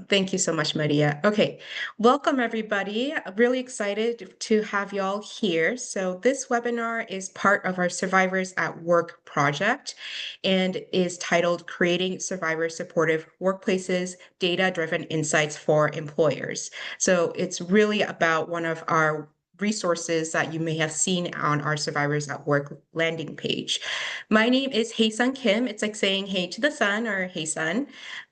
Thank you so much, Maria. Okay, welcome everybody. I'm really excited to have y'all here. So this webinar is part of our Survivors at Work project and is titled Creating Survivor Supportive Workplaces, Data-Driven Insights for Employers. So it's really about one of our resources that you may have seen on our Survivors at Work landing page. My name is Hey Sun Kim. It's like saying hey to the sun or hey sun.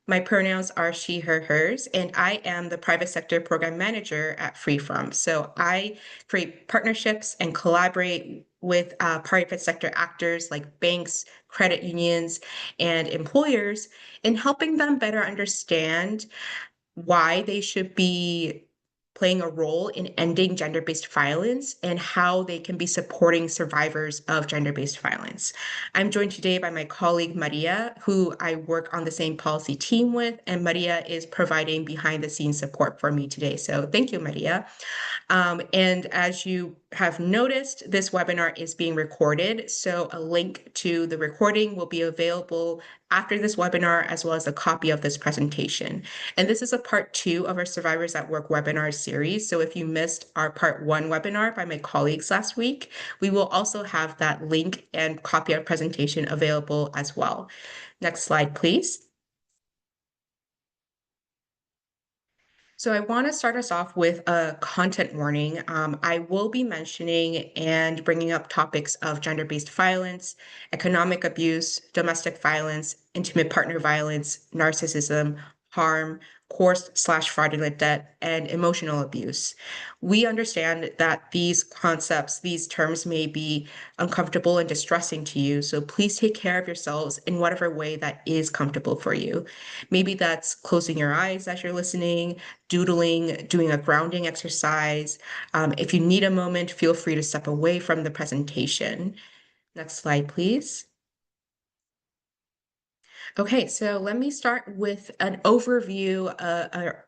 My pronouns are she, her, hers, and I am the private sector program manager at Freefrom. So I create partnerships and collaborate with private sector actors like banks, credit unions, and employers in helping them better understand why they should be playing a role in ending gender-based violence and how they can be supporting survivors of gender-based violence. I'm joined today by my colleague Maria, who I work on the same policy team with, and Maria is providing behind-the-scenes support for me today. So thank you, Maria. And as you have noticed, this webinar is being recorded. So a link to the recording will be available after this webinar, as well as a copy of this presentation. And this is a part 2 of our Survivors at Work webinar series. So if you missed our part 1 webinar by my colleagues last week, we will also have that link and copy of presentation available as well. Next slide, please. So I want to start us off with a content warning. I will be mentioning and bringing up topics of gender-based violence, economic abuse, domestic violence, intimate partner violence, narcissism, harm, coerced/fraudulent debt, and emotional abuse. We understand that these concepts, these terms may be uncomfortable and distressing to you, so please take care of yourselves in whatever way that is comfortable for you. Maybe that's closing your eyes as you're listening, doodling, doing a grounding exercise. If you need a moment, feel free to step away from the presentation. Next slide, please. Okay, so let me start with an overview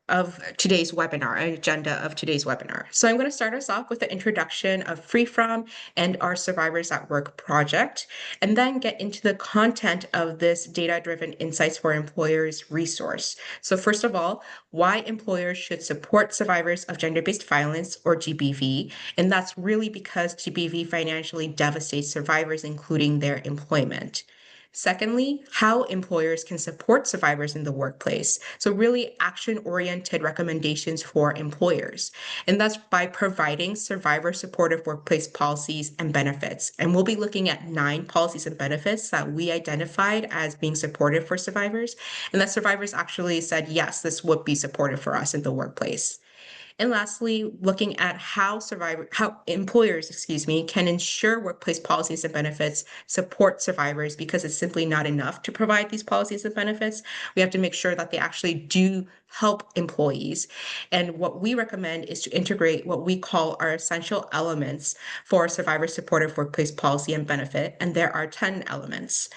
of today's webinar, an agenda of today's webinar. So I'm going to start us off with the introduction of Freefrom and our Survivors at Work project, and then get into the content of this Data-Driven Insights for Employers resource. So first of all, why employers should support survivors of gender-based violence, or GBV, and that's really because GBV financially devastates survivors, including their employment. Secondly, how employers can support survivors in the workplace. So really action-oriented recommendations for employers. And that's by providing survivor supportive workplace policies and benefits. And we'll be looking at 9 policies and benefits that we identified as being supportive for survivors. And that survivors actually said, yes, this would be supportive for us in the workplace. And lastly, looking at how employers, can ensure workplace policies and benefits support survivors, because it's simply not enough to provide these policies and benefits. We have to make sure that they actually do help employees. And what we recommend is to integrate what we call our essential elements for survivor supportive workplace policy and benefit. And there are 10 elements.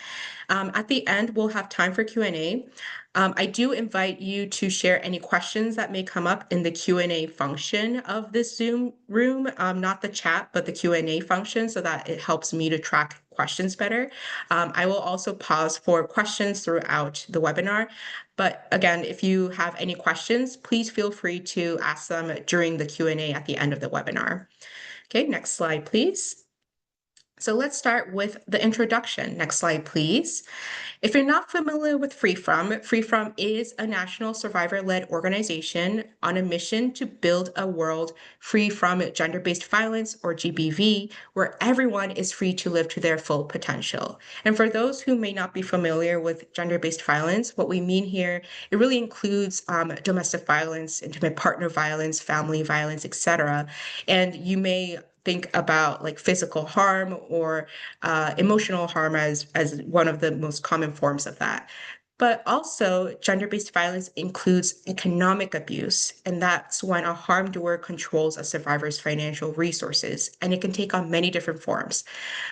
At the end, we'll have time for Q&A. I do invite you to share any questions that may come up in the Q&A function of this Zoom room, not the chat, but the Q&A function, so that it helps me to track questions better. I will also pause for questions throughout the webinar. But again, if you have any questions, please feel free to ask them during the Q&A at the end of the webinar. Okay, next slide, please. So let's start with the introduction. Next slide, please. If you're not familiar with Freefrom, Freefrom is a national survivor-led organization on a mission to build a world free from gender-based violence, or GBV, where everyone is free to live to their full potential. And for those who may not be familiar with gender-based violence, what we mean here, it really includes domestic violence, intimate partner violence, family violence, etc. And you may think about like physical harm or emotional harm as one of the most common forms of that. But also, gender-based violence includes economic abuse, and that's when a harm doer controls a survivor's financial resources, and it can take on many different forms.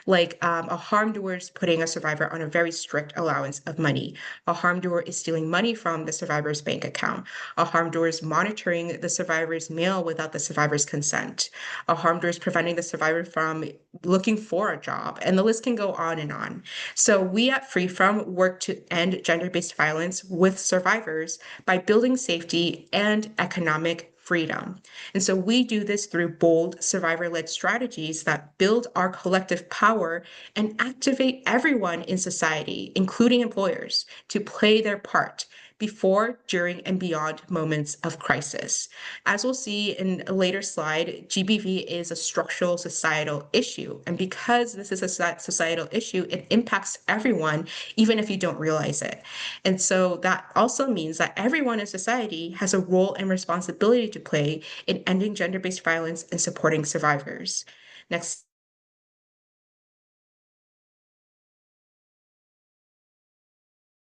Like a harm doer is putting a survivor on a very strict allowance of money. A harm doer is stealing money from the survivor's bank account. A harm doer is monitoring the survivor's mail without the survivor's consent. A harm doer is preventing the survivor from looking for a job, and the list can go on and on. So we at Freefrom work to end gender-based gender-based violence with survivors by building safety and economic freedom. And so we do this through bold survivor-led strategies that build our collective power and activate everyone in society, including employers, to play their part before, during, and beyond moments of crisis. As we'll see in a later slide, GBV is a structural societal issue. And because this is a societal issue, it impacts everyone, even if you don't realize it. And so that also means that everyone in society has a role and responsibility to play in ending gender-based violence and supporting survivors. Next.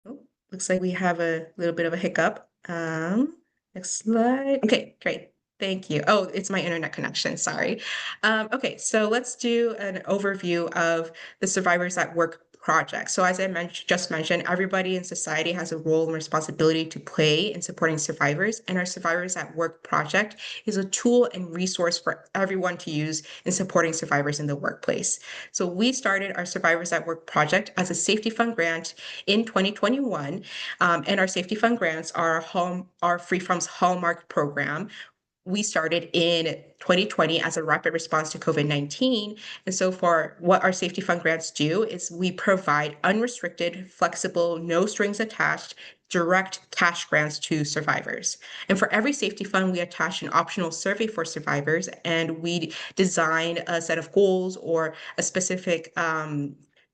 Oh, looks like we have a little bit of a hiccup. Next slide. Okay, great. Thank you. Oh, it's my internet connection. Sorry. Okay, so let's do an overview of the Survivors at Work project. So as I just mentioned, everybody in society has a role and responsibility to play in supporting survivors, and our Survivors at Work project is a tool and resource for everyone to use in supporting survivors in the workplace. So we started our Survivors at Work project as a safety fund grant in 2021, and our safety fund grants are Free From's hallmark program. We started in 2020 as a rapid response to COVID-19. And so for what our safety fund grants do is we provide unrestricted, flexible, no strings attached, direct cash grants to survivors. And for every safety fund, we attach an optional survey for survivors, and we design a set of goals or a specific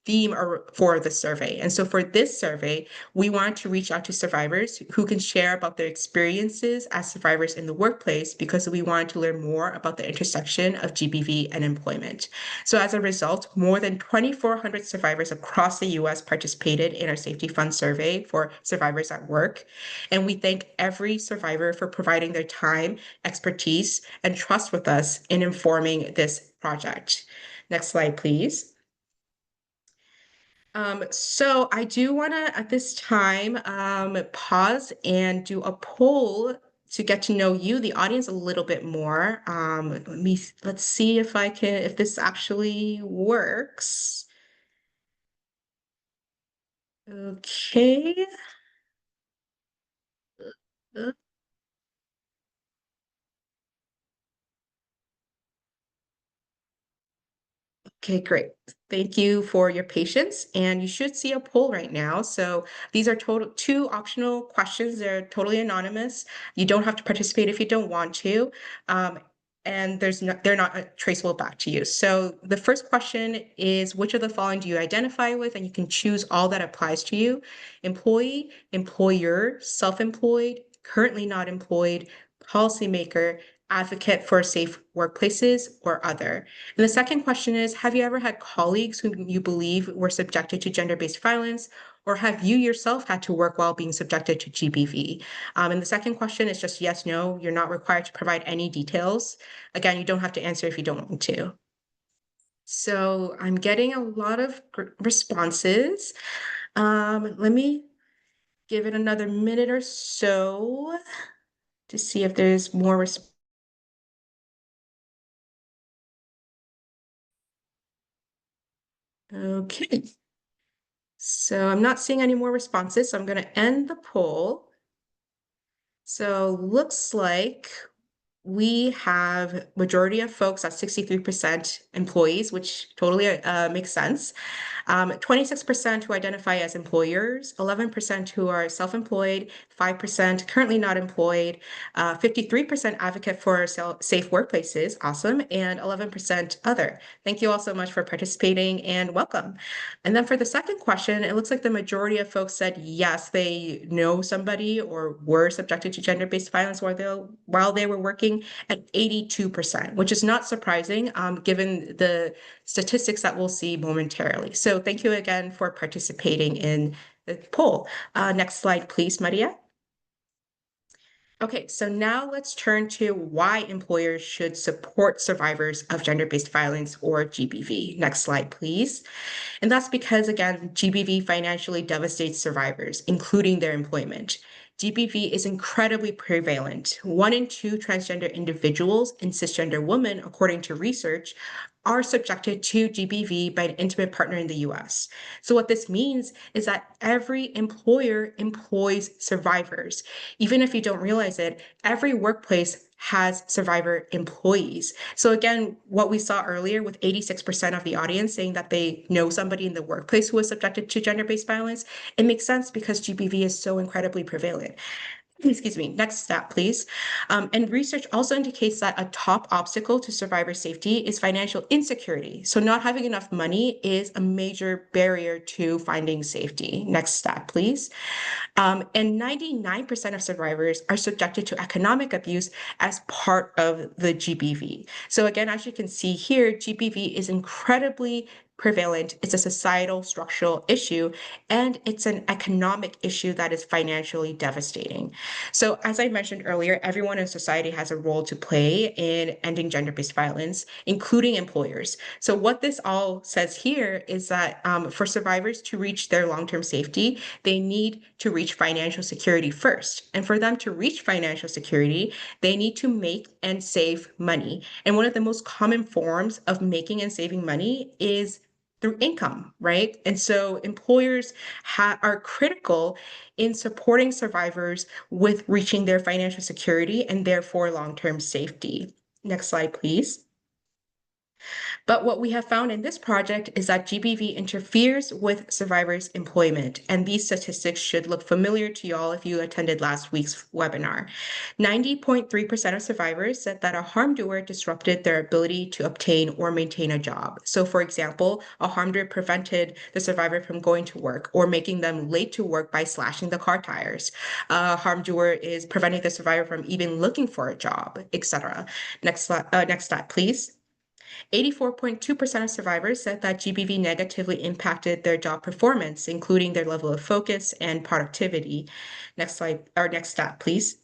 theme for the survey. And so for this survey, we want to reach out to survivors who can share about their experiences as survivors in the workplace, because we want to learn more about the intersection of GBV and employment. So as a result, more than 2,400 survivors across the US participated in our Safety Fund survey for Survivors at Work. And we thank every survivor for providing their time, expertise, and trust with us in informing this project. Next slide, please. So I do want to, at this time, pause and do a poll to get to know you, the audience, a little bit more. Let's see if this actually works. Okay. Uh, Okay, great. Thank you for your patience. And you should see a poll right now. So these are two optional questions. They're totally anonymous. You don't have to participate if you don't want to. And they're not traceable back to you. So the first question is, which of the following do you identify with? And you can choose all that applies to you: employee, employer, self-employed, currently not employed, policymaker, advocate for safe workplaces, or other. And the second question is, have you ever had colleagues whom you believe were subjected to gender-based violence, or have you yourself had to work while being subjected to GBV? And the second question is just yes, no. You're not required to provide any details. Again, you don't have to answer if you don't want to. So I'm getting a lot of responses. Let me give it another minute or so to see if there's more responses. Okay. So I'm not seeing any more responses, so I'm going to end the poll. So looks like we have majority of folks at 63% employees, which totally makes sense. 26% who identify as employers, 11% who are self-employed, 5% currently not employed, 53% advocate for safe workplaces, awesome, and 11% other. Thank you all so much for participating and welcome. And then for the second question, it looks like the majority of folks said yes, they know somebody or were subjected to gender-based violence while they were working, at 82%, which is not surprising given the statistics that we'll see momentarily. So thank you again for participating in the poll. Next slide, please, Maria. Okay, so now let's turn to why employers should support survivors of gender-based violence, or GBV. Next slide, please. And that's because, again, GBV financially devastates survivors, including their employment. GBV is incredibly prevalent. 1 in 2 transgender individuals and cisgender women, according to research, are subjected to GBV by an intimate partner in the US. So what this means is that every employer employs survivors. Even if you don't realize it, every workplace has survivor employees. So again, what we saw earlier with 86% of the audience saying that they know somebody in the workplace who was subjected to gender-based violence, it makes sense because GBV is so incredibly prevalent. Excuse me, next step, please. And research also indicates that a top obstacle to survivor safety is financial insecurity. So not having enough money is a major barrier to finding safety. Next step, please. And 99% of survivors are subjected to economic abuse as part of the GBV. So again, as you can see here, GBV is incredibly prevalent. It's a societal structural issue, and it's an economic issue that is financially devastating. So as I mentioned earlier, everyone in society has a role to play in ending gender-based violence, including employers. So what this all says here is that for survivors to reach their long-term safety, they need to reach financial security first. And for them to reach financial security, they need to make and save money. And one of the most common forms of making and saving money is through income, right? And so employers are critical in supporting survivors with reaching their financial security and therefore long-term safety. Next slide, please. But what we have found in this project is that GBV interferes with survivors' employment, and these statistics should look familiar to y'all if you attended last week's webinar. 90.3% of survivors said that a harm doer disrupted their ability to obtain or maintain a job. So for example, a harm doer prevented the survivor from going to work or making them late to work by slashing the car tires. A harm doer is preventing the survivor from even looking for a job, etc. Next slide, please. 84.2% of survivors said that GBV negatively impacted their job performance, including their level of focus and productivity. Next slide, or next stat, please.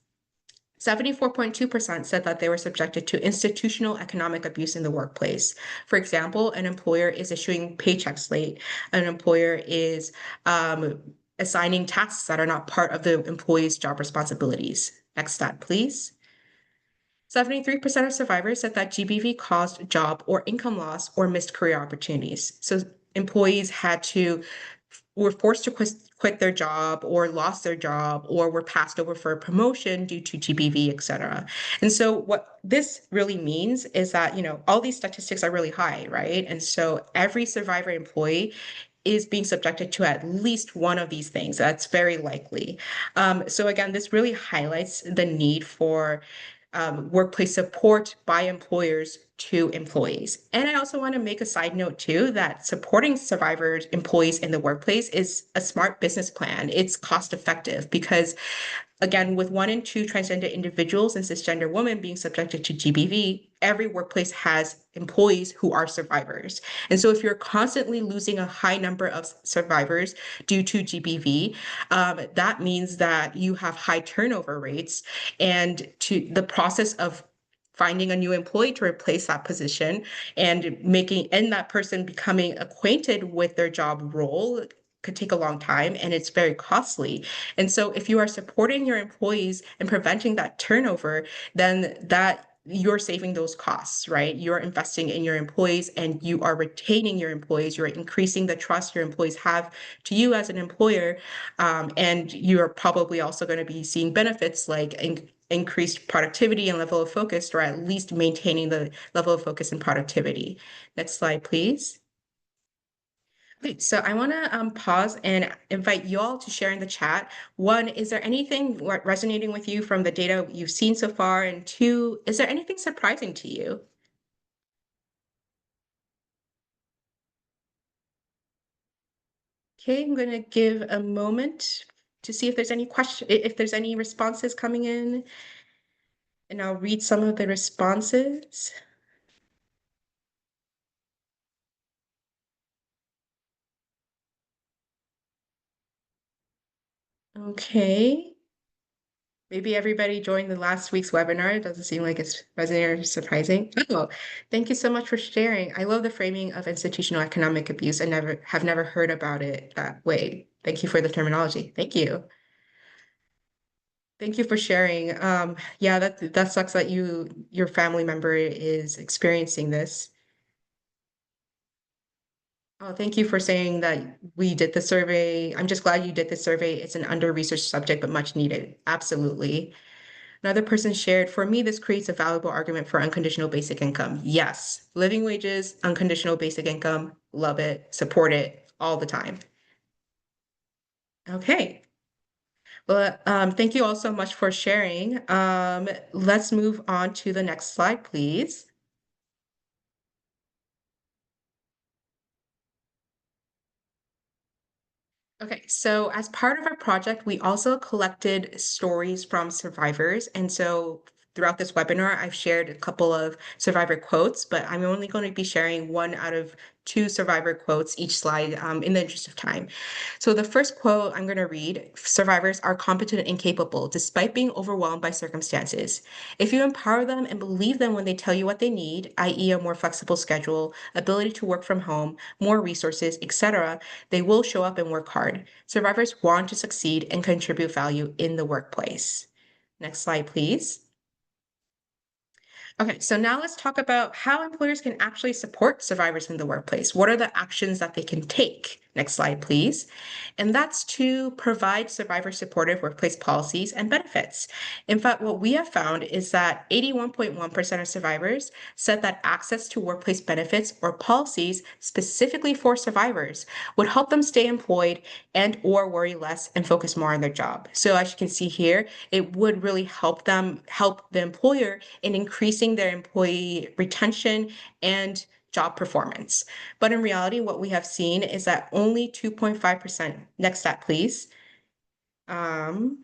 74.2% said that they were subjected to institutional economic abuse in the workplace. For example, an employer is issuing paychecks late. An employer is assigning tasks that are not part of the employee's job responsibilities. Next stat, please. 73% of survivors said that GBV caused job or income loss or missed career opportunities. So employees were forced to quit their job or lost their job or were passed over for a promotion due to GBV, et cetera. And so what this really means is that, all these statistics are really high, right? And so every survivor employee is being subjected to at least one of these things. That's very likely. So again, this really highlights the need for workplace support by employers to employees. And I also want to make a side note too, that supporting survivors, employees in the workplace is a smart business plan. It's cost effective because again, with 1 in 2 transgender individuals and cisgender women being subjected to GBV, every workplace has employees who are survivors. And so if you're constantly losing a high number of survivors due to GBV, that means that you have high turnover rates, and to the process of finding a new employee to replace that position and that person becoming acquainted with their job role could take a long time, and it's very costly. And so if you are supporting your employees and preventing that turnover, then you're saving those costs, right? You're investing in your employees and you are retaining your employees. You're increasing the trust your employees have to you as an employer. And you're probably also going to be seeing benefits like increased productivity and level of focus, or at least maintaining the level of focus and productivity. Next slide, please. Okay, so I want to pause and invite you all to share in the chat. One, is there anything resonating with you from the data you've seen so far? And two, is there anything surprising to you? Okay, I'm going to give a moment to see if there's any if there's any responses coming in, and I'll read some of the responses. Okay. Maybe everybody joined the last week's webinar. It doesn't seem like it's resonating or surprising. Oh, thank you so much for sharing. I love the framing of institutional economic abuse. I have never heard about it that way. Thank you for the terminology. Thank you. Thank you for sharing. Yeah, that sucks that your family member is experiencing this. Oh, thank you for saying that we did the survey. I'm just glad you did the survey. It's an under-researched subject, but much needed. Absolutely. Another person shared, for me, this creates a valuable argument for unconditional basic income. Yes, living wages, unconditional basic income, love it, support it all the time. Okay. Well, thank you all so much for sharing. Let's move on to the next slide, please. Okay, so as part of our project, we also collected stories from survivors. And so throughout this webinar, I've shared a couple of survivor quotes, but I'm only going to be sharing one out of two survivor quotes each slide in the interest of time. So the first quote I'm going to read, survivors are competent and capable despite being overwhelmed by circumstances. If you empower them and believe them when they tell you what they need, i.e. a more flexible schedule, ability to work from home, more resources, etc., they will show up and work hard. Survivors want to succeed and contribute value in the workplace. Next slide, please. Okay, so now let's talk about how employers can actually support survivors in the workplace. What are the actions that they can take? Next slide, please. And that's to provide survivor supportive workplace policies and benefits. In fact, what we have found is that 81.1% of survivors said that access to workplace benefits or policies specifically for survivors would help them stay employed and or worry less and focus more on their job. So as you can see here, it would really help the employer in increasing their employee retention and job performance. But in reality, what we have seen is that only 2.5%, next stat, please. Um,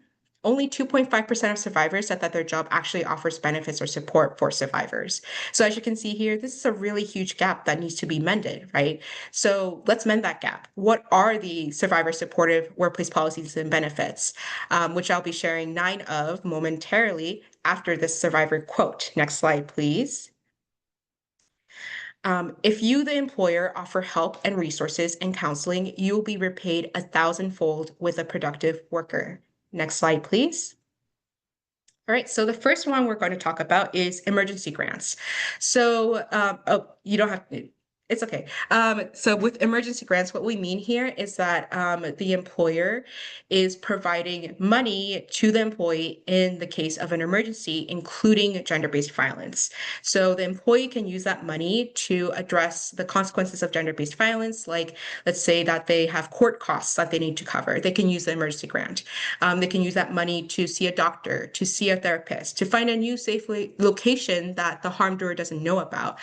Only 2.5% of survivors said that their job actually offers benefits or support for survivors. So as you can see here, this is a really huge gap that needs to be mended, right? So let's mend that gap. What are the survivor supportive workplace policies and benefits, which I'll be sharing 9 of momentarily after this survivor quote. Next slide, please. If you, the employer, offer help and resources and counseling, you will be repaid 1,000-fold with a productive worker. Next slide, please. All right, so the first one we're going to talk about is emergency grants. So, oh, you don't have to, it's okay. So with emergency grants, what we mean here is that the employer is providing money to the employee in the case of an emergency, including gender-based violence. So the employee can use that money to address the consequences of gender-based violence, like let's say that they have court costs that they need to cover. They can use the emergency grant. They can use that money to see a doctor, to see a therapist, to find a new safe location that the harm doer doesn't know about,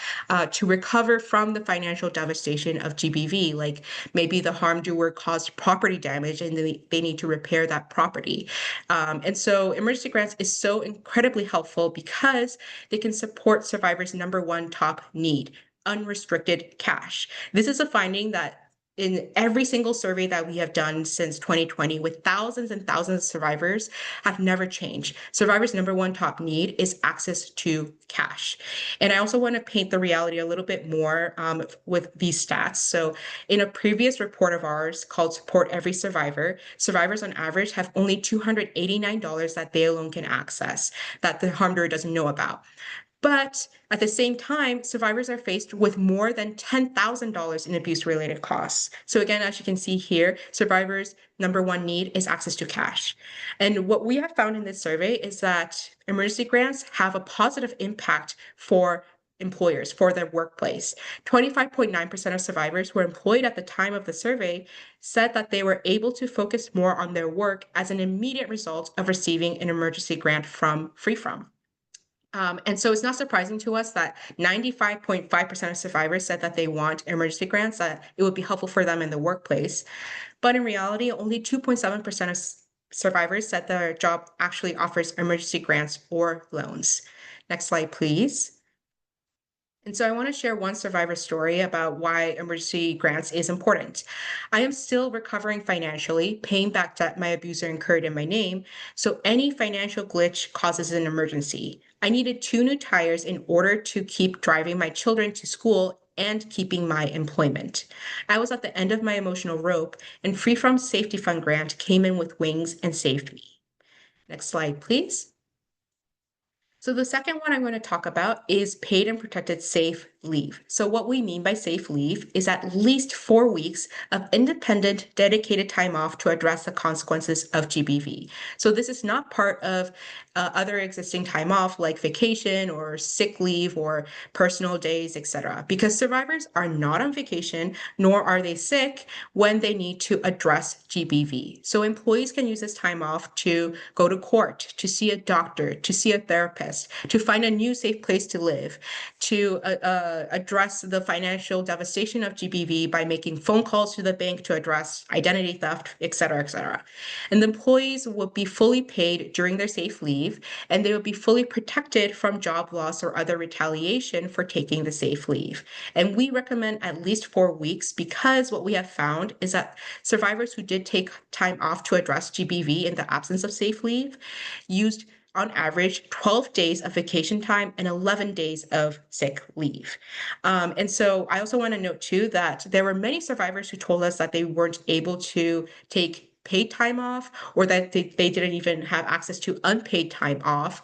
to recover from the financial devastation of GBV, like maybe the harm doer caused property damage and they need to repair that property. And so emergency grants is so incredibly helpful because they can support survivors' number one top need, unrestricted cash. This is a finding that in every single survey that we have done since 2020 with thousands and thousands of survivors have never changed. Survivors' number one top need is access to cash. And I also want to paint the reality a little bit more with these stats. So in a previous report of ours called Support Every Survivor, survivors on average have only $289 that they alone can access that the harm doer doesn't know about. But at the same time, survivors are faced with more than $10,000 in abuse-related costs. So again, as you can see here, survivors' number one need is access to cash. And what we have found in this survey is that emergency grants have a positive impact for employers, for their workplace. 25.9% of survivors who were employed at the time of the survey said that they were able to focus more on their work as an immediate result of receiving an emergency grant from FreeFrom. And so it's not surprising to us that 95.5% of survivors said that they want emergency grants, that it would be helpful for them in the workplace. But in reality, only 2.7% of survivors said their job actually offers emergency grants or loans. Next slide, please. And so I want to share one survivor story about why emergency grants is important. I am still recovering financially, paying back debt my abuser incurred in my name, so any financial glitch causes an emergency. I needed 2 new tires in order to keep driving my children to school and keeping my employment. I was at the end of my emotional rope, and FreeFrom Safety Fund grant came in with wings and saved me. Next slide, please. So the second one I'm going to talk about is paid and protected safe leave. So what we mean by safe leave is at least 4 weeks of independent, dedicated time off to address the consequences of GBV. So this is not part of other existing time off like vacation or sick leave or personal days, etc. Because survivors are not on vacation, nor are they sick when they need to address GBV. So employees can use this time off to go to court, to see a doctor, to see a therapist, to find a new safe place to live, to address the financial devastation of GBV by making phone calls to the bank to address identity theft, et cetera, et cetera. And the employees will be fully paid during their safe leave, and they will be fully protected from job loss or other retaliation for taking the safe leave. And we recommend at least 4 weeks because what we have found is that survivors who did take time off to address GBV in the absence of safe leave used on average 12 days of vacation time and 11 days of sick leave. And so I also want to note too that there were many survivors who told us that they weren't able to take paid time off, or that they didn't even have access to unpaid time off,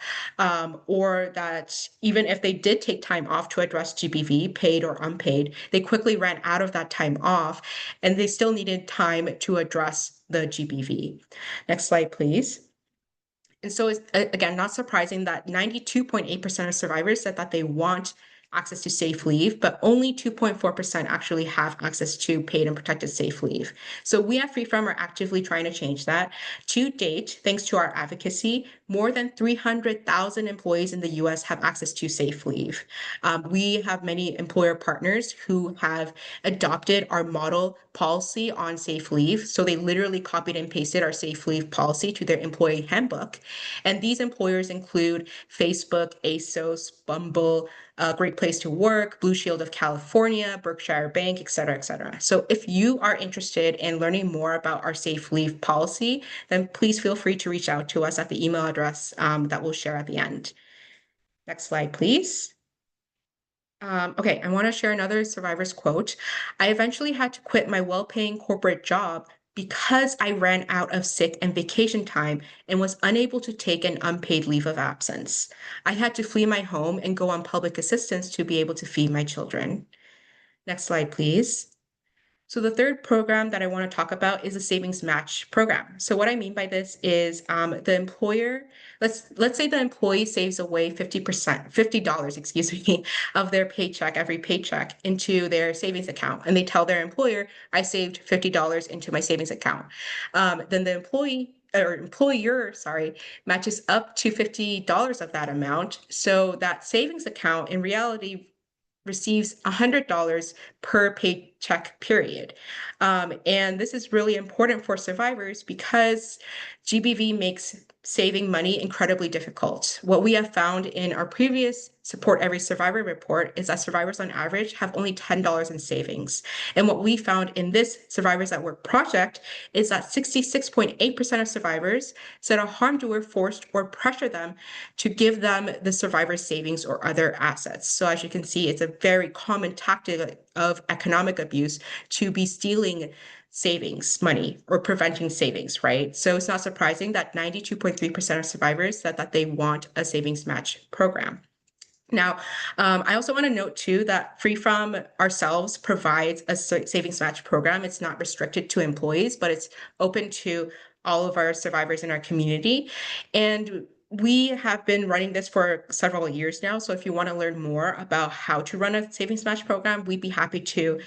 or that even if they did take time off to address GBV, paid or unpaid, they quickly ran out of that time off and they still needed time to address the GBV. Next slide, please. And so it's, again, not surprising that 92.8% of survivors said that they want access to safe leave, but only 2.4% actually have access to paid and protected safe leave. So we at FreeFrom are actively trying to change that. To date, thanks to our advocacy, more than 300,000 employees in the US have access to safe leave. We have many employer partners who have adopted our model policy on safe leave. So they literally copied and pasted our safe leave policy to their employee handbook. And these employers include Facebook, ASOS, Bumble, Great Place to Work, Blue Shield of California, Berkshire Bank, et cetera, et cetera. So if you are interested in learning more about our safe leave policy, then please feel free to reach out to us at the email address that we'll share at the end. Next slide, please. Okay, I want to share another survivor's quote. I eventually had to quit my well-paying corporate job because I ran out of sick and vacation time and was unable to take an unpaid leave of absence. I had to flee my home and go on public assistance to be able to feed my children. Next slide, please. So the third program that I want to talk about is a savings match program. So what I mean by this is the employer, let's say the employee saves away 50%, $50, excuse me, of their paycheck, every paycheck into their savings account. And they tell their employer, I saved $50 into my savings account. Then the employer, matches up to $50 of that amount. So that savings account in reality receives $100 per paycheck period. And this is really important for survivors because GBV makes saving money incredibly difficult. What we have found in our previous Support Every Survivor report is that survivors on average have only $10 in savings. And what we found in this Survivors at Work project is that 66.8% of survivors said a harm doer forced or pressured them to give them the survivor's savings or other assets. So as you can see, it's a very common tactic of economic abuse to be stealing savings money or preventing savings, right? So it's not surprising that 92.3% of survivors said that they want a savings match program. Now, I also want to note too that FreeFrom ourselves provides a savings match program. It's not restricted to employees, but it's open to all of our survivors in our community. And we have been running this for several years now. So if you want to learn more about how to run a savings match program, we'd be happy to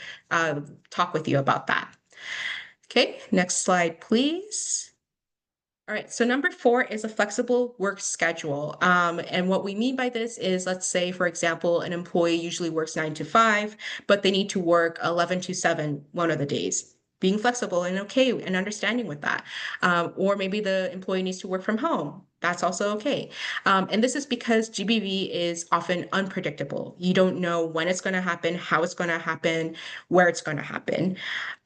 talk with you about that. Okay, next slide, please. All right, so number 4 is a flexible work schedule. And what we mean by this is, let's say, for example, an employee usually works 9 to 5, but they need to work 11 to 7 one of the days. Being flexible and okay and understanding with that. Or maybe the employee needs to work from home. That's also okay. And this is because GBV is often unpredictable. You don't know when it's going to happen, how it's going to happen, where it's going to happen.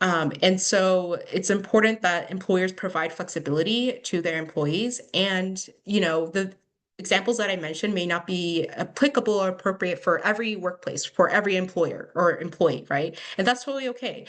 And so it's important that employers provide flexibility to their employees. And, the examples that I mentioned may not be applicable or appropriate for every workplace, for every employer or employee, right? And that's totally okay.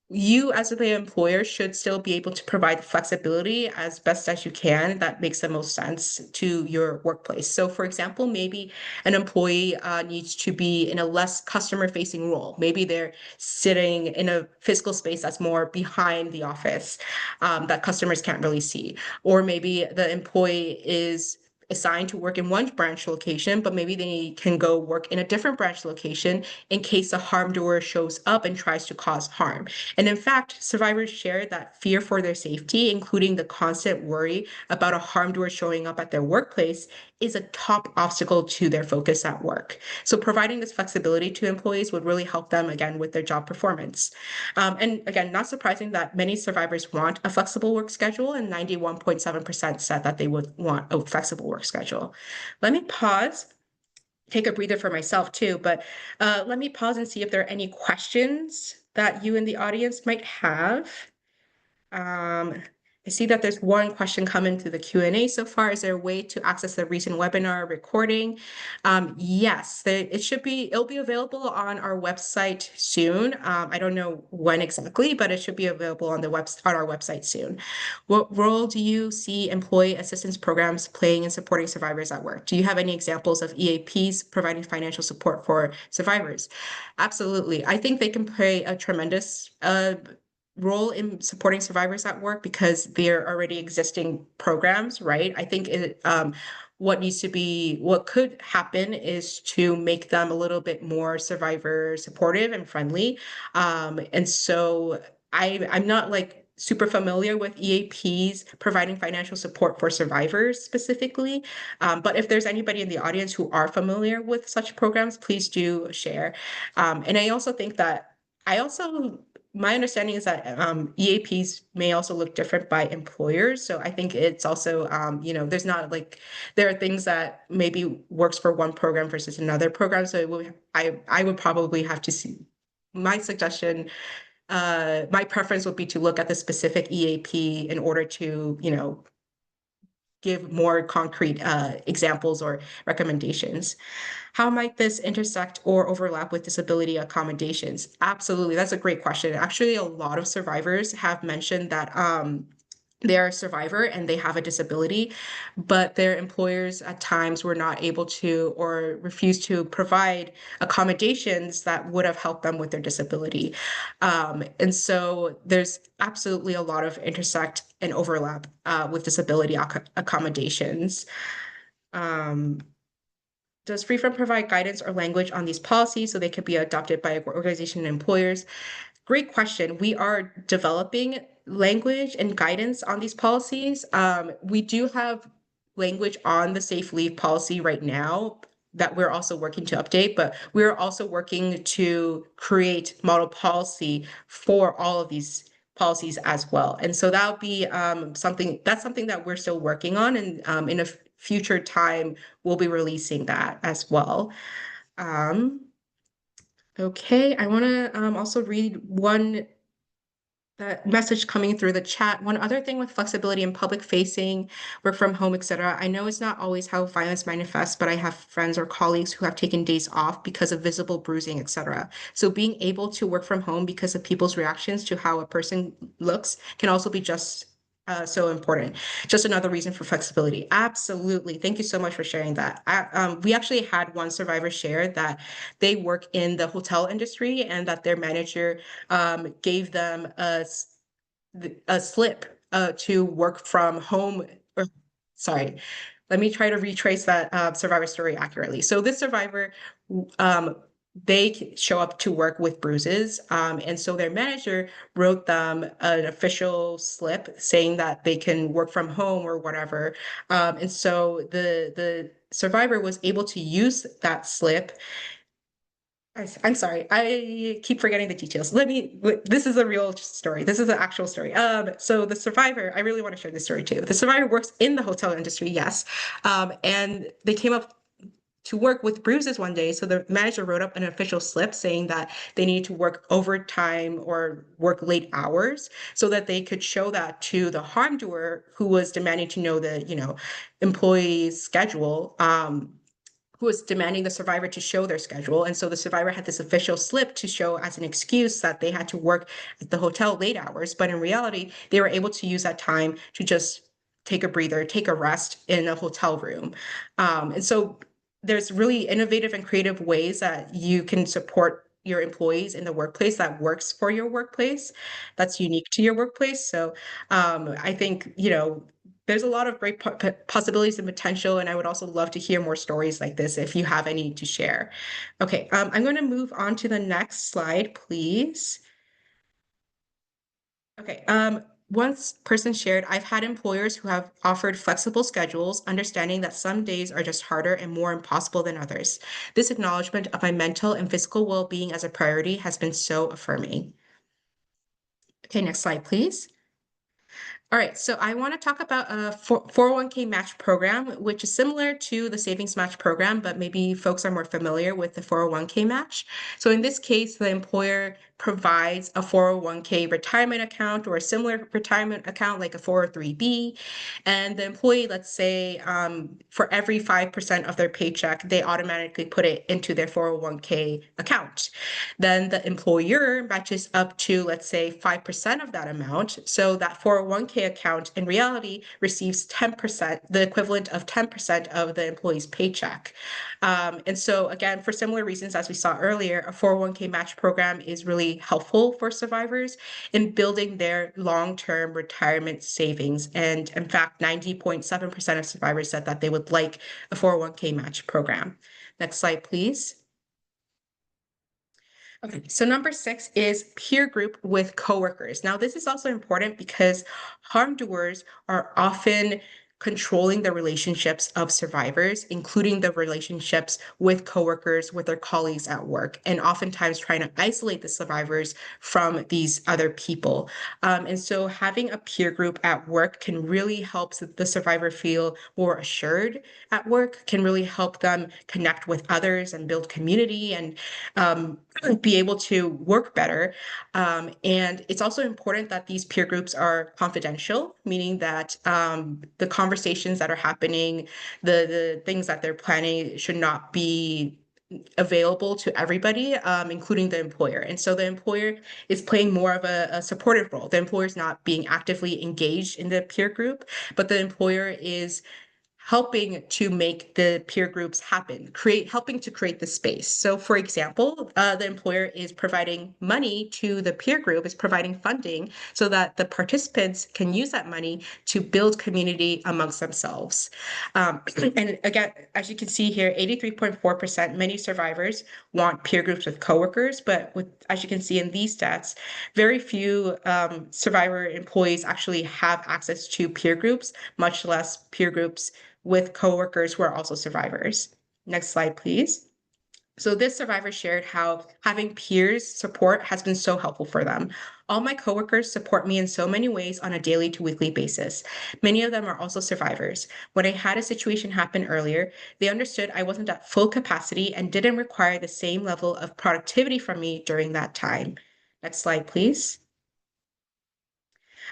you as the employer should still be able to provide the flexibility as best as you can that makes the most sense to your workplace. So for example, maybe an employee needs to be in a less customer facing role. Maybe they're sitting in a physical space that's more behind the office, that customers can't really see. Or maybe the employee is assigned to work in one branch location, but maybe they can go work in a different branch location in case a harm doer shows up and tries to cause harm. And in fact, survivors share that fear for their safety, including the constant worry about a harm doer showing up at their workplace, is a top obstacle to their focus at work. So providing this flexibility to employees would really help them, again, with their job performance. And again, not surprising that many survivors want a flexible work schedule, and 91.7% said that they would want a flexible work schedule. Let me pause, take a breather for myself too, but let me pause and see if there are any questions that you in the audience might have. Um, I see that there's one question coming through the Q&A so far. Is there a way to access the recent webinar recording? Yes, it'll be available on our website soon. I don't know when exactly, but it should be available on our website soon. What role do you see employee assistance programs playing in supporting survivors at work? Do you have any examples of EAPs providing financial support for survivors? Absolutely. I think they can play a tremendous role in supporting survivors at work because they're already existing programs, right? I think what could happen is to make them a little bit more survivor supportive and friendly. And so I'm not like super familiar with EAPs providing financial support for survivors specifically. But if there's anybody in the audience who are familiar with such programs, please do share. And I also think that I also my understanding is that EAPs may also look different by employers. So I think it's also, there's not like, there are things that maybe works for one program versus another program. So I would probably have to see, my suggestion, my preference would be to look at the specific EAP in order to, give more concrete examples or recommendations. How might this intersect or overlap with disability accommodations? Absolutely, that's a great question. Actually, a lot of survivors have mentioned that they're a survivor and they have a disability, but their employers at times were not able to or refused to provide accommodations that would have helped them with their disability. And so there's absolutely a lot of intersect and overlap with disability accommodations. Um, does Freefront provide guidance or language on these policies so they can be adopted by organization and employers? Great question. We are developing language and guidance on these policies. We do have language on the safe leave policy right now that we're also working to update, but we're also working to create model policy for all of these policies as well. And so that'll be something that we're still working on, and in a future time, we'll be releasing that as well. Okay, I want to also read one message coming through the chat. One other thing with flexibility in public facing, work from home, etc. I know it's not always how violence manifests, but I have friends or colleagues who have taken days off because of visible bruising, etc. So being able to work from home because of people's reactions to how a person looks can also be just so important. Just another reason for flexibility. Absolutely. Thank you so much for sharing that. We actually had one survivor share that they work in the hotel industry and that their manager gave them a slip to work from home. Or, sorry, let me try to retrace that survivor story accurately. So this survivor, um, they show up to work with bruises, and so their manager wrote them an official slip saying that they can work from home or whatever. And so the survivor was able to use that slip. I'm sorry, I keep forgetting the details. This is a real story. This is an actual story. So the survivor, I really want to share this story too. The survivor works in the hotel industry, yes. And they came up to work with bruises one day. So the manager wrote up an official slip saying that they need to work overtime or work late hours so that they could show that to the harm doer who was demanding to know the, employee's schedule. who was demanding the survivor to show their schedule. And so the survivor had this official slip to show as an excuse that they had to work at the hotel late hours. But in reality, they were able to use that time to just take a breather, take a rest in a hotel room. And so there's really innovative and creative ways that you can support your employees in the workplace that works for your workplace, that's unique to your workplace. So I think, there's a lot of great possibilities and potential, and I would also love to hear more stories like this if you have any to share. Okay, I'm going to move on to the next slide, please. Okay, one person shared, I've had employers who have offered flexible schedules, understanding that some days are just harder and more impossible than others. This acknowledgement of my mental and physical well-being as a priority has been so affirming. Okay, next slide, please. All right, so I want to talk about a 401k match program, which is similar to the savings match program, but maybe folks are more familiar with the 401k match. So in this case, the employer provides a 401k retirement account or a similar retirement account like a 403b. And the employee, let's say, for every 5% of their paycheck, they automatically put it into their 401k account. Then the employer matches up to, let's say, 5% of that amount. So that 401k account in reality receives 10%, the equivalent of 10% of the employee's paycheck. And so again, for similar reasons as we saw earlier, a 401k match program is really helpful for survivors in building their long-term retirement savings. And in fact, 90.7% of survivors said that they would like a 401k match program. Next slide, please. Okay, so number 6 is peer group with coworkers. Now, this is also important because harm doers are often controlling the relationships of survivors, including the relationships with coworkers, with their colleagues at work, and oftentimes trying to isolate the survivors from these other people. And so having a peer group at work can really help the survivor feel more assured at work, can really help them connect with others and build community and be able to work better. And it's also important that these peer groups are confidential, meaning that the conversations that are happening, the things that they're planning should not be available to everybody, including the employer. And so the employer is playing more of a supportive role. The employer is not being actively engaged in the peer group, but the employer is helping to make the peer groups happen, helping to create the space. So for example, the employer is providing money to the peer group, is providing funding so that the participants can use that money to build community amongst themselves. And again, as you can see here, 83.4%, many survivors want peer groups with coworkers, but as you can see in these stats, very few survivor employees actually have access to peer groups, much less peer groups with coworkers who are also survivors. Next slide, please. So this survivor shared how having peers support has been so helpful for them. All my coworkers support me in so many ways on a daily to weekly basis. Many of them are also survivors. When I had a situation happen earlier, they understood I wasn't at full capacity and didn't require the same level of productivity from me during that time. Next slide, please.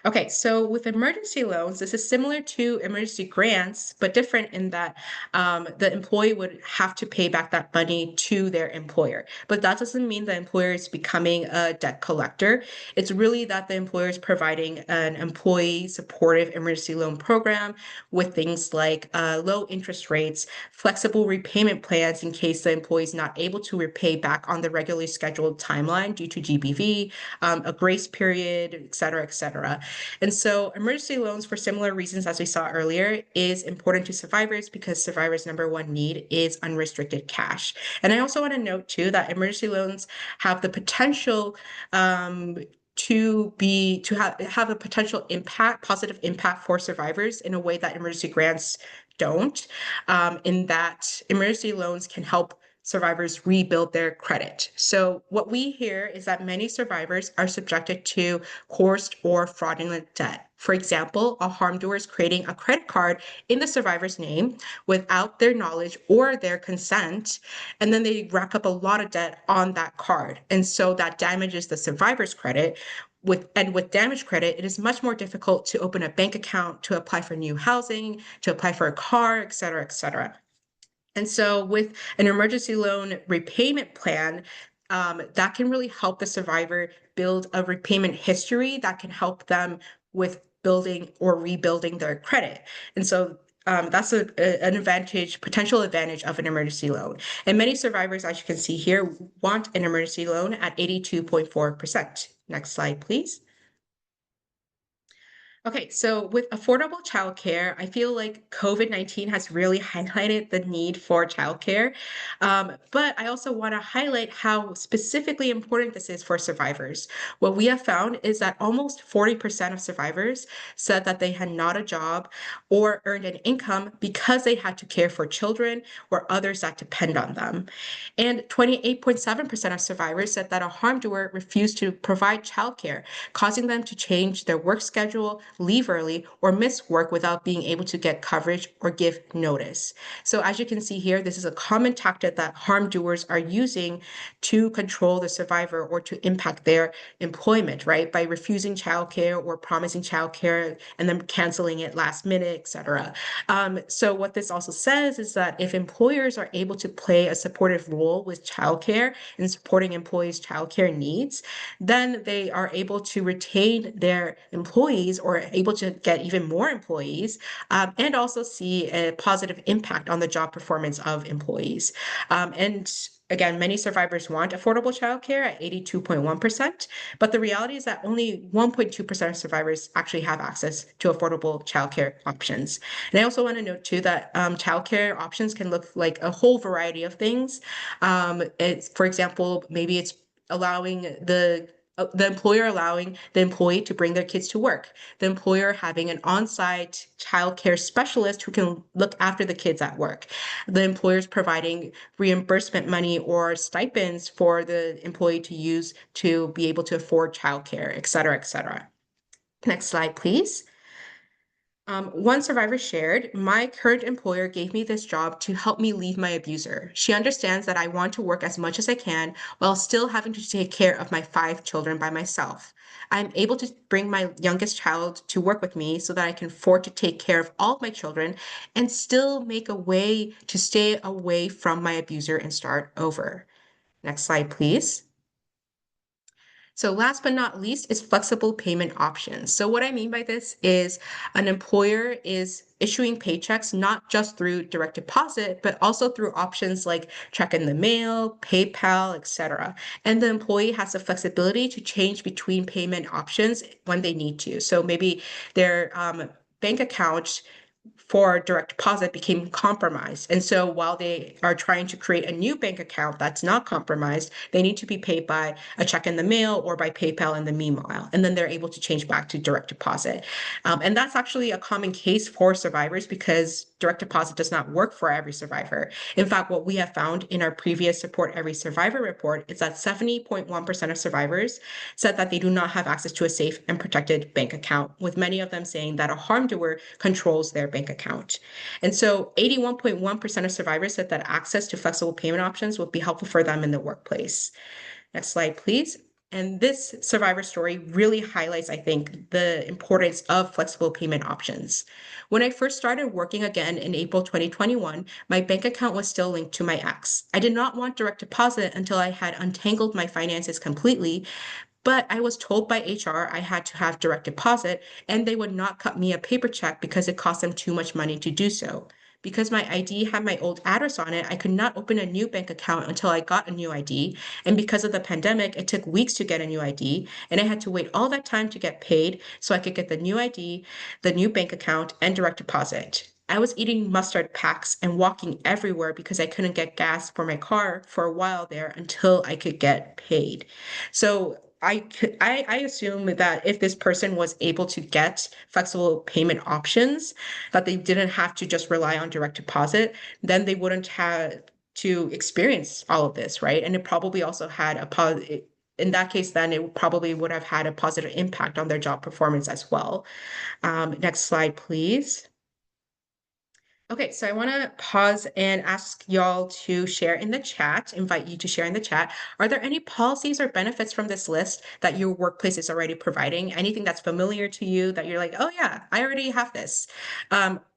Okay, so with emergency loans, this is similar to emergency grants, but different in that the employee would have to pay back that money to their employer. But that doesn't mean the employer is becoming a debt collector. It's really that the employer is providing an employee supportive emergency loan program with things like low interest rates, flexible repayment plans in case the employee is not able to repay back on the regularly scheduled timeline due to GBV, a grace period, et cetera, et cetera. And so emergency loans, for similar reasons as we saw earlier, is important to survivors because survivors' number one need is unrestricted cash. And I also want to note too that emergency loans have the potential to have a potential positive impact for survivors in a way that emergency grants don't, in that emergency loans can help survivors rebuild their credit. So what we hear is that many survivors are subjected to coerced or fraudulent debt. For example, a harm doer is creating a credit card in the survivor's name without their knowledge or their consent, and then they rack up a lot of debt on that card. And so that damages the survivor's credit. With damaged credit, it is much more difficult to open a bank account, to apply for new housing, to apply for a car, et cetera, et cetera. And so with an emergency loan repayment plan, that can really help the survivor build a repayment history that can help them with building or rebuilding their credit. And so that's an advantage, potential advantage of an emergency loan. And many survivors, as you can see here, want an emergency loan at 82.4%. Next slide, please. Okay, so with affordable childcare, I feel like COVID-19 has really highlighted the need for childcare. But I also want to highlight how specifically important this is for survivors. What we have found is that almost 40% of survivors said that they had not a job or earned an income because they had to care for children or others that depend on them. And 28.7% of survivors said that a harm doer refused to provide childcare, causing them to change their work schedule, leave early, or miss work without being able to get coverage or give notice. So as you can see here, this is a common tactic that harm doers are using to control the survivor or to impact their employment, right? By refusing childcare or promising childcare and then canceling it last minute, etc. So what this also says is that if employers are able to play a supportive role with childcare and supporting employees' childcare needs, then they are able to retain their employees or able to get even more employees, and also see a positive impact on the job performance of employees. And again, many survivors want affordable childcare at 82.1%, but the reality is that only 1.2% of survivors actually have access to affordable childcare options. And I also want to note too that childcare options can look like a whole variety of things. It's, for example, maybe it's allowing the employer allowing the employee to bring their kids to work, the employer having an on-site childcare specialist who can look after the kids at work, the employers providing reimbursement money or stipends for the employee to use to be able to afford childcare, et cetera, et cetera. Next slide, please. One survivor shared, my current employer gave me this job to help me leave my abuser. She understands that I want to work as much as I can while still having to take care of my 5 children by myself. I'm able to bring my youngest child to work with me so that I can afford to take care of all of my children and still make a way to stay away from my abuser and start over. Next slide, please. So last but not least is flexible payment options. So what I mean by this is an employer is issuing paychecks not just through direct deposit, but also through options like check in the mail, PayPal, etc. And the employee has the flexibility to change between payment options when they need to. So maybe their bank account for direct deposit became compromised. And so while they are trying to create a new bank account that's not compromised, they need to be paid by a check in the mail or by PayPal in the meanwhile. And then they're able to change back to direct deposit. And that's actually a common case for survivors because direct deposit does not work for every survivor. In fact, what we have found in our previous Support Every Survivor report is that 70.1% of survivors said that they do not have access to a safe and protected bank account, with many of them saying that a harm doer controls their bank account. And so 81.1% of survivors said that access to flexible payment options would be helpful for them in the workplace. Next slide, please. And this survivor story really highlights, I think, the importance of flexible payment options. When I first started working again in April 2021, my bank account was still linked to my ex. I did not want direct deposit until I had untangled my finances completely, but I was told by HR I had to have direct deposit and they would not cut me a paper check because it cost them too much money to do so. Because my ID had my old address on it, I could not open a new bank account until I got a new ID. And because of the pandemic, it took weeks to get a new ID. And I had to wait all that time to get paid so I could get the new ID, the new bank account, and direct deposit. I was eating mustard packs and walking everywhere because I couldn't get gas for my car for a while there until I could get paid. So I assume that if this person was able to get flexible payment options, that they didn't have to just rely on direct deposit, then they wouldn't have to experience all of this, right? And it probably also had in that case, then it probably would have had a positive impact on their job performance as well. Next slide, please. Okay, so I want to pause and ask y'all to share in the chat, invite you to share in the chat. Are there any policies or benefits from this list that your workplace is already providing? Anything that's familiar to you that you're like, oh yeah, I already have this.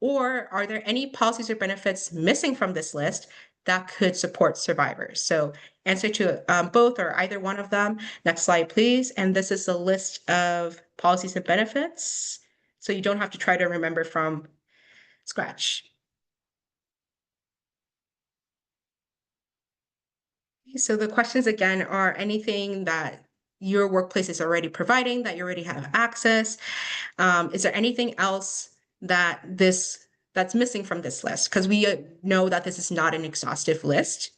Or are there any policies or benefits missing from this list that could support survivors? So answer to both or either one of them. Next slide, please. And this is a list of policies and benefits. So you don't have to try to remember from scratch. So the questions again are anything that your workplace is already providing that you already have access. Is there anything else that's missing from this list? Because we know that this is not an exhaustive list,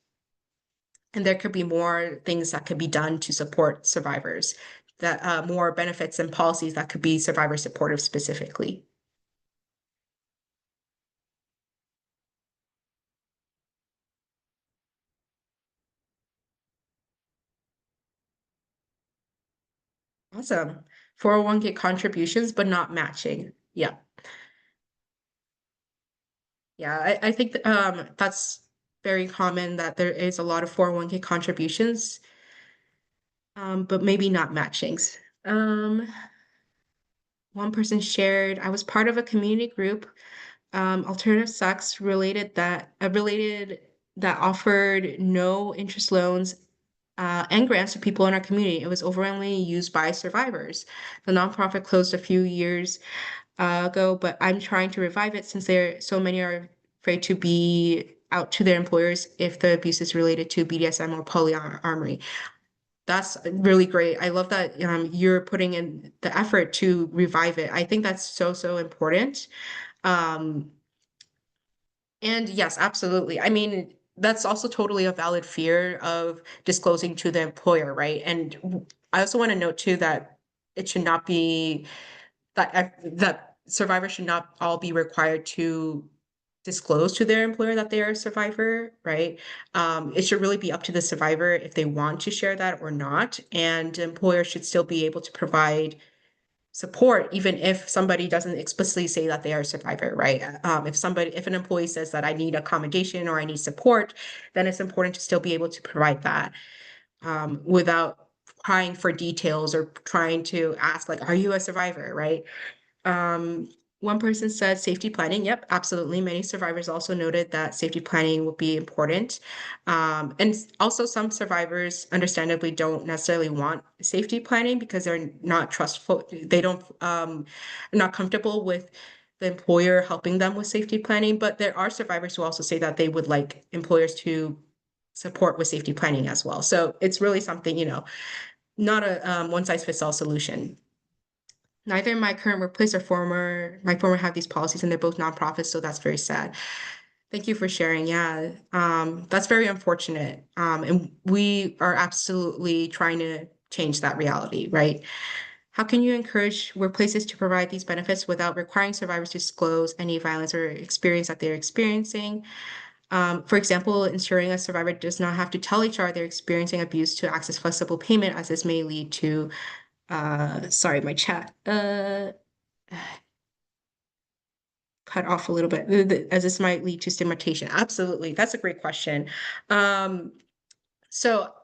and there could be more things that could be done to support survivors, that more benefits and policies that could be survivor supportive specifically. Awesome. 401k contributions, but not matching. Yeah. Yeah, I think that's very common that there is a lot of 401k contributions, but maybe not matchings. Um, One person shared, I was part of a community group, alternative sex related that offered no interest loans and grants to people in our community. It was overwhelmingly used by survivors. The nonprofit closed a few years ago, but I'm trying to revive it since so many are afraid to be out to their employers if the abuse is related to BDSM or polyamory. That's really great. I love that you're putting in the effort to revive it. I think that's so, so important. Um, and yes, absolutely. I mean, that's also totally a valid fear of disclosing to the employer, right? And I also want to note too that it should not be that survivors should not all be required to disclose to their employer that they are a survivor, right? It should really be up to the survivor if they want to share that or not. And the employer should still be able to provide support, even if somebody doesn't explicitly say that they are a survivor, right? If an employee says that I need accommodation or I need support, then it's important to still be able to provide that without prying for details or trying to ask, like, are you a survivor, right? Um, One person said safety planning. Yep, absolutely. Many survivors also noted that safety planning will be important. And also some survivors understandably don't necessarily want safety planning because they're not trustful. They don't are not comfortable with the employer helping them with safety planning. But there are survivors who also say that they would like employers to support with safety planning as well. So it's really something, not a one size fits all solution. Neither my current workplace or my former have these policies and they're both nonprofits, so that's very sad. Thank you for sharing. Yeah, that's very unfortunate. And we are absolutely trying to change that reality, right? How can you encourage workplaces to provide these benefits without requiring survivors to disclose any violence or experience that they're experiencing? For example, ensuring a survivor does not have to tell HR they're experiencing abuse to access flexible payment, as this may lead to sorry, my chat cut off a little bit, as this might lead to stigmatization. Absolutely. That's a great question. Um, so,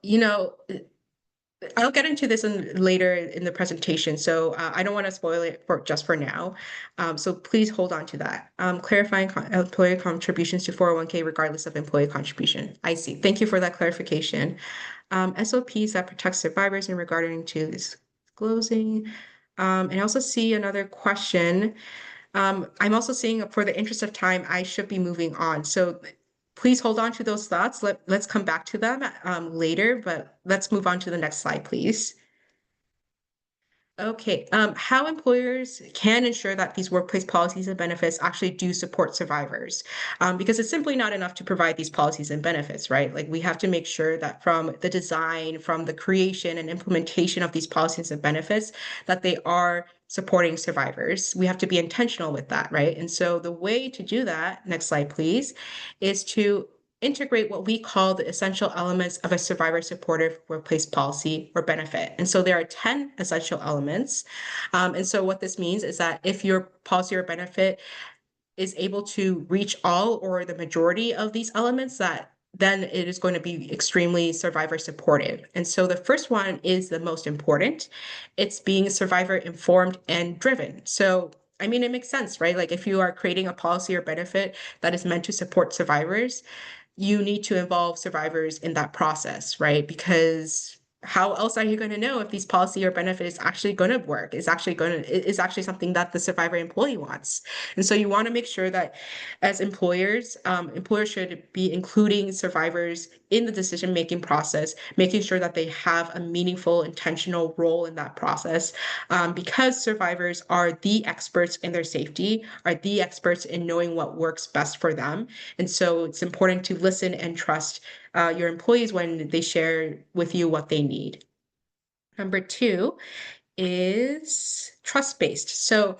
I'll get into this later in the presentation, so I don't want to spoil it for now. So please hold on to that. Clarifying employer contributions to 401k regardless of employee contribution. I see. Thank you for that clarification. SOPs that protect survivors in regarding to disclosing. And I also see another question. I'm also seeing for the interest of time, I should be moving on. So please hold on to those thoughts. Let's come back to them later, but let's move on to the next slide, please. Okay, how employers can ensure that these workplace policies and benefits actually do support survivors. Because it's simply not enough to provide these policies and benefits, right? Like we have to make sure that from the design, from the creation and implementation of these policies and benefits, that they are supporting survivors. We have to be intentional with that, right? And so the way to do that, next slide, please, is to integrate what we call the essential elements of a survivor supportive workplace policy or benefit. And so there are 10 essential elements. And so what this means is that if your policy or benefit is able to reach all or the majority of these elements, that then it is going to be extremely survivor supportive. And so the first one is the most important. It's being survivor informed and driven. So I mean, it makes sense, right? Like if you are creating a policy or benefit that is meant to support survivors, you need to involve survivors in that process, right? Because how else are you going to know if these policy or benefit is actually going to work, is actually something that the survivor employee wants? And so you want to make sure that as employers, employers should be including survivors in the decision-making process, making sure that they have a meaningful, intentional role in that process, because survivors are the experts in their safety, are the experts in knowing what works best for them. And so it's important to listen and trust your employees when they share with you what they need. Number two is trust-based. So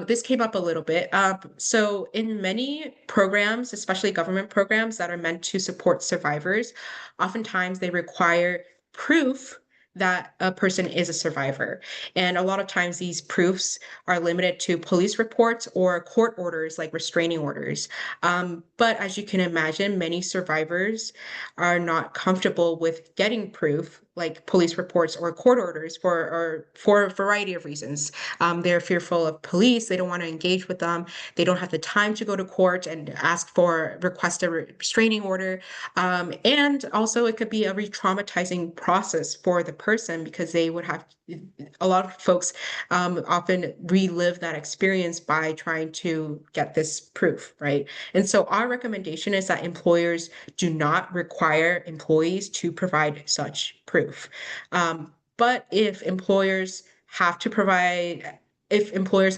this came up a little bit. So in many programs, especially government programs that are meant to support survivors, oftentimes they require proof that a person is a survivor. And a lot of times these proofs are limited to police reports or court orders like restraining orders. But as you can imagine, many survivors are not comfortable with getting proof like police reports or court orders for a variety of reasons. They're fearful of police. They don't want to engage with them. They don't have the time to go to court and request a restraining order. And also it could be a re-traumatizing process for the person because they would have, a lot of folks often relive that experience by trying to get this proof, right? And so our recommendation is that employers do not require employees to provide such proof. But if employers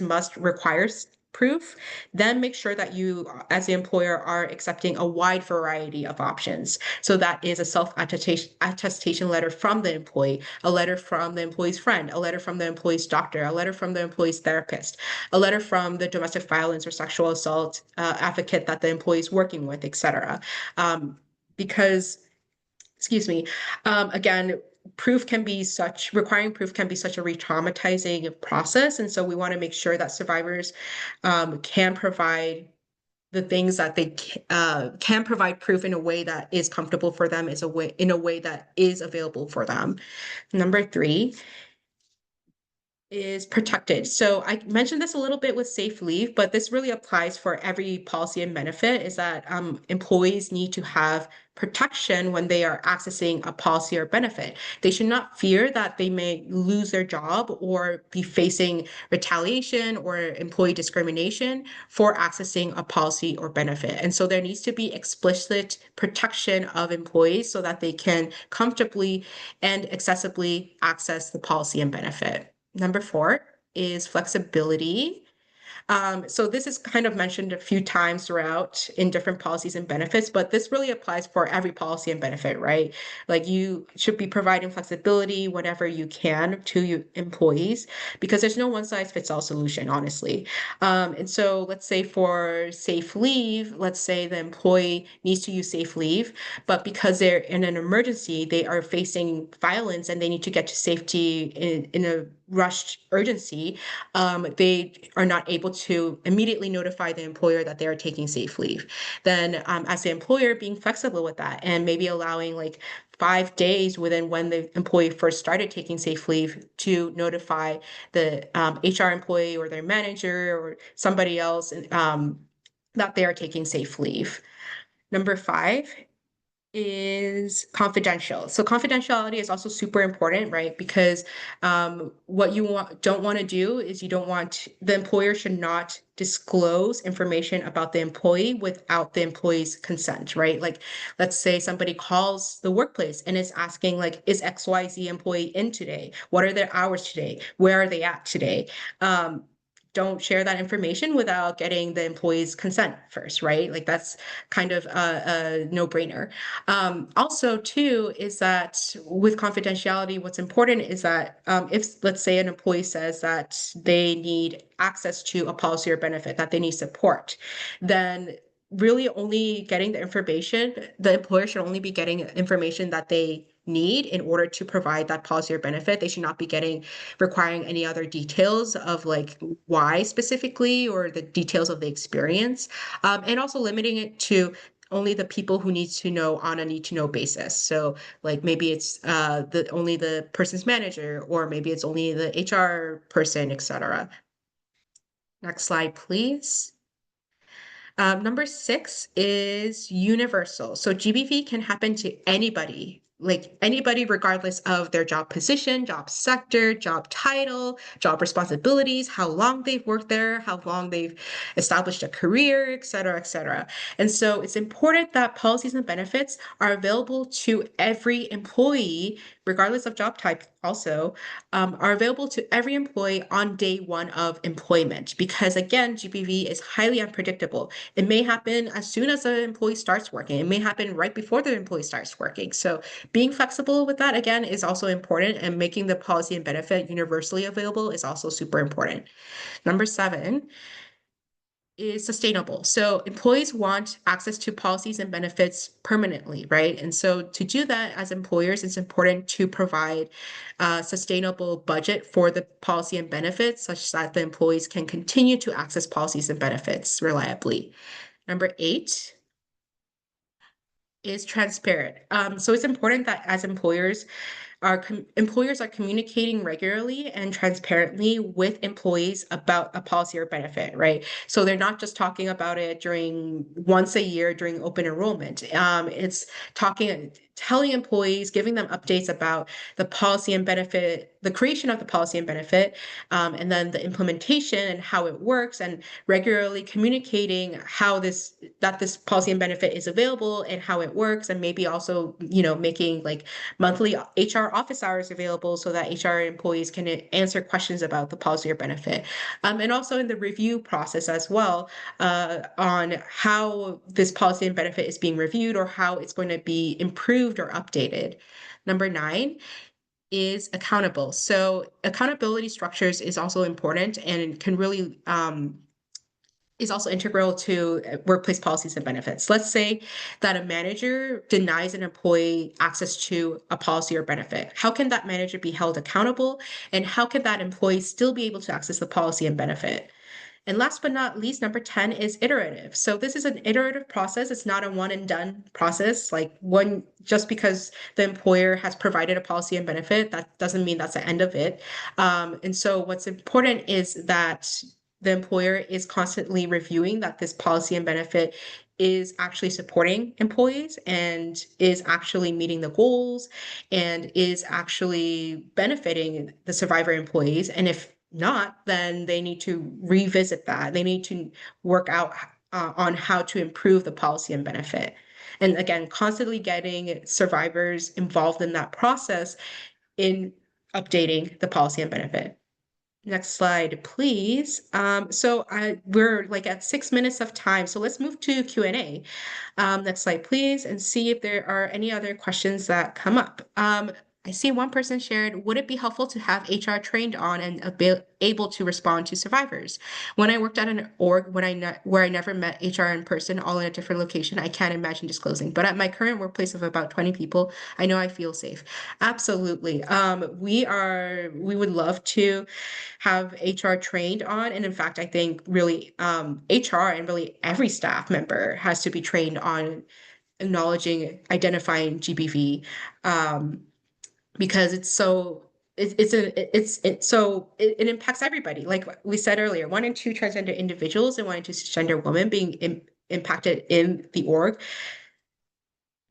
must require proof, then make sure that you, as the employer, are accepting a wide variety of options. So that is a self-attestation letter from the employee, a letter from the employee's friend, a letter from the employee's doctor, a letter from the employee's therapist, a letter from the domestic violence or sexual assault advocate that the employee is working with, etc. Because, excuse me, again, requiring proof can be such a re-traumatizing process. And so we want to make sure that survivors can provide the things that they can provide proof in a way that is comfortable for them, in a way that is available for them. Number three is protected. So I mentioned this a little bit with safe leave, but this really applies for every policy and benefit, is that employees need to have protection when they are accessing a policy or benefit. They should not fear that they may lose their job or be facing retaliation or employee discrimination for accessing a policy or benefit. And so there needs to be explicit protection of employees so that they can comfortably and accessibly access the policy and benefit. Number four is flexibility. So this is kind of mentioned a few times throughout in different policies and benefits, but this really applies for every policy and benefit, right? Like you should be providing flexibility whenever you can to your employees, because there's no one size fits all solution, honestly. And so let's say for safe leave, let's say the employee needs to use safe leave, but because they're in an emergency, they are facing violence and they need to get to safety in a rushed urgency, they are not able to immediately notify the employer that they are taking safe leave. Then as the employer, being flexible with that and maybe allowing like 5 days within when the employee first started taking safe leave to notify the HR employee or their manager or somebody else that they are taking safe leave. Number five is confidential. So confidentiality is also super important, right? Because what you don't want to do is the employer should not disclose information about the employee without the employee's consent, right? Like, let's say somebody calls the workplace and is asking, like, is XYZ employee in today? What are their hours today? Where are they at today? Don't share that information without getting the employee's consent first, right? Like that's kind of a no-brainer. Also, too, is that with confidentiality, what's important is that if, let's say, an employee says that they need access to a policy or benefit, that they need support, then really only getting the information, the employer should only be getting information that they need in order to provide that policy or benefit. They should not be requiring any other details of like why specifically or the details of the experience, and also limiting it to only the people who need to know on a need to know basis. So like maybe it's the only the person's manager, or maybe it's only the HR person, etc. Next slide, please. Number 6 is universal. So GBV can happen to anybody, like anybody, regardless of their job position, job sector, job title, job responsibilities, how long they've worked there, how long they've established a career, et cetera, et cetera. And so it's important that policies and benefits are available to every employee, regardless of job type also, are available to every employee on day one of employment. Because again, GBV is highly unpredictable. It may happen as soon as the employee starts working. It may happen right before the employee starts working. So being flexible with that, again, is also important, and making the policy and benefit universally available is also super important. Number 7 is sustainable. So employees want access to policies and benefits permanently, right? And so to do that as employers, it's important to provide a sustainable budget for the policy and benefits such that the employees can continue to access policies and benefits reliably. Number 8 is transparent. So it's important that as employers are communicating regularly and transparently with employees about a policy or benefit, right? So they're not just talking about it during once a year during open enrollment. It's telling employees, giving them updates about the policy and benefit, the creation of the policy and benefit, and then the implementation and how it works, and regularly communicating that this policy and benefit is available and how it works, and maybe also, making like monthly HR office hours available so that HR employees can answer questions about the policy or benefit. And also in the review process as well, on how this policy and benefit is being reviewed or how it's going to be improved or updated. Number 9 is accountable. So accountability structures is also important and can really is also integral to workplace policies and benefits. Let's say that a manager denies an employee access to a policy or benefit. How can that manager be held accountable? And how can that employee still be able to access the policy and benefit? And last but not least, number 10 is iterative. So this is an iterative process. It's not a one and done process. Like just because the employer has provided a policy and benefit, that doesn't mean that's the end of it. And so what's important is that the employer is constantly reviewing that this policy and benefit is actually supporting employees and is actually meeting the goals and is actually benefiting the survivor employees. And if not, then they need to revisit that. They need to work out on how to improve the policy and benefit. And again, constantly getting survivors involved in that process in updating the policy and benefit. Next slide, please. We're like at 6 minutes of time, so let's move to Q&A. Next slide, please, and see if there are any other questions that come up. I see one person shared, would it be helpful to have HR trained on and able to respond to survivors? When I worked at an org where I never met HR in person, all in a different location, I can't imagine disclosing. But at my current workplace of about 20 people, I know I feel safe. Absolutely. We would love to have HR trained on. And in fact, I think really HR and really every staff member has to be trained on acknowledging, identifying GBV. Because it impacts everybody. Like we said earlier, 1 in 2 transgender individuals and 1 in 2 cisgender women being impacted in the org.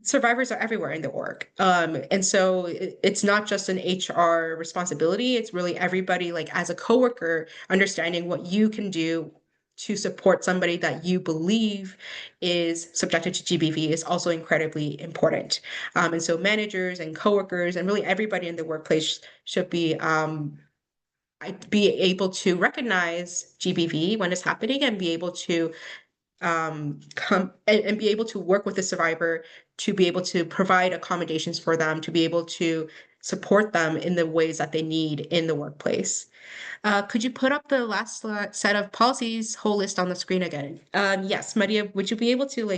Survivors are everywhere in the org. And so it's not just an HR responsibility. It's really everybody, like as a coworker, understanding what you can do to support somebody that you believe is subjected to GBV is also incredibly important. And so managers and coworkers and really everybody in the workplace should be able to recognize GBV when it's happening and be able to come and be able to work with the survivor to be able to provide accommodations for them, to be able to support them in the ways that they need in the workplace. Could you put up the last set of policies whole list on the screen again? Yes, Maria, would you be able to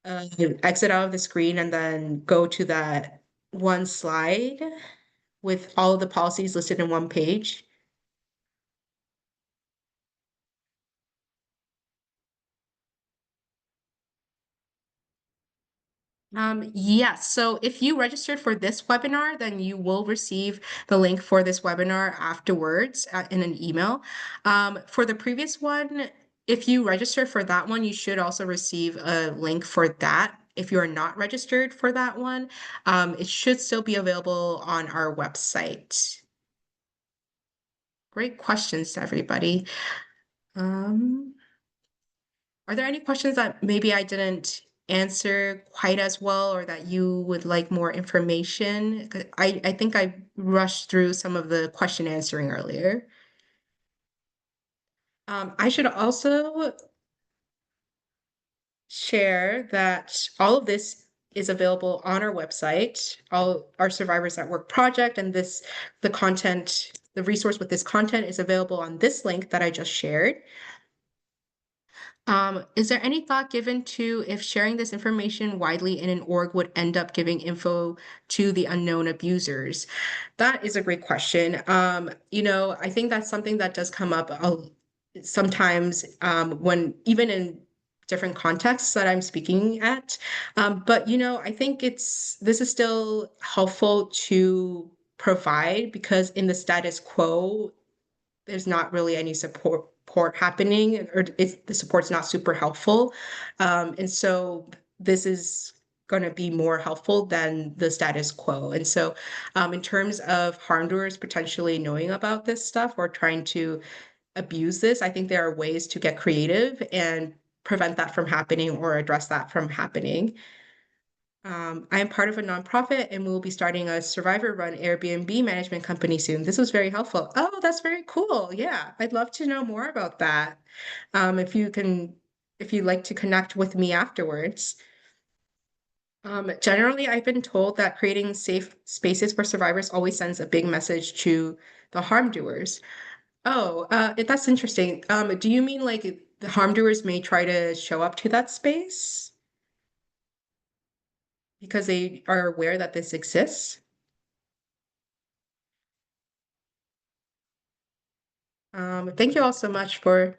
exit out of the screen and then go to that one slide with all of the policies listed in one page. Yes, so if you registered for this webinar, then you will receive the link for this webinar afterwards in an email. For the previous one, if you register for that one, you should also receive a link for that. If you are not registered for that one, it should still be available on our website. Great questions to everybody. Are there any questions that maybe I didn't answer quite as well or that you would like more information? 'Cause I think I rushed through some of the question answering earlier. I should also share that all of this is available on our website, all our Survivors at Work project, and the content, the resource with this content is available on this link that I just shared. Is there any thought given to if sharing this information widely in an org would end up giving info to the unknown abusers? That is a great question. I think that's something that does come up sometimes when even in different contexts that I'm speaking at. But I think this is still helpful to provide because in the status quo, there's not really any support happening, or the support's not super helpful. And so this is going to be more helpful than the status quo. And so in terms of harm doers potentially knowing about this stuff or trying to abuse this, I think there are ways to get creative and prevent that from happening or address that from happening. I am part of a nonprofit and we'll be starting a survivor-run Airbnb management company soon. This was very helpful. Oh, that's very cool. Yeah, I'd love to know more about that. If you'd like to connect with me afterwards. Generally, I've been told that creating safe spaces for survivors always sends a big message to the harm doers. Oh, that's interesting. Do you mean like the harm doers may try to show up to that space because they are aware that this exists? Thank you all so much for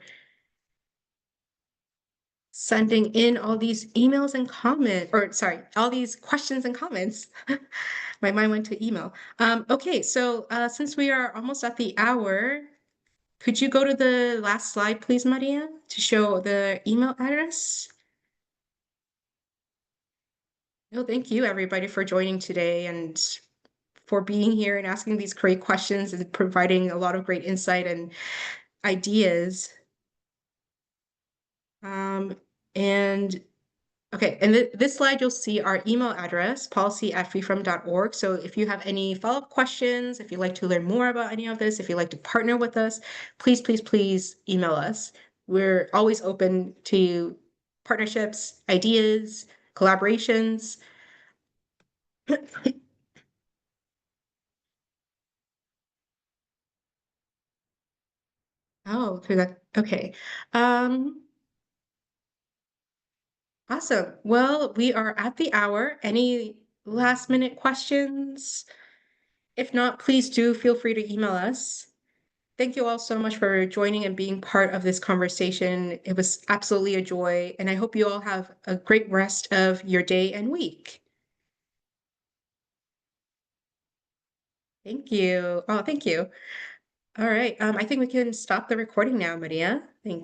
sending in all these emails and comment, or sorry, all these questions and comments. My mind went to email. Okay, so since we are almost at the hour, could you go to the last slide, please, Maria, to show the email address? No, thank you, everybody, for joining today and for being here and asking these great questions and providing a lot of great insight and ideas. And okay, and this slide, you'll see our email address, policy@freefrom.org. So if you have any follow-up questions, if you'd like to learn more about any of this, if you'd like to partner with us, please, please, please email us. We're always open to partnerships, ideas, collaborations. Oh, through that. Okay. Um, awesome. Well, we are at the hour. Any last minute questions? If not, please do feel free to email us. Thank you all so much for joining and being part of this conversation. It was absolutely a joy, and I hope you all have a great rest of your day and week. Thank you. Oh, thank you. All right. I think we can stop the recording now, Maria. Thank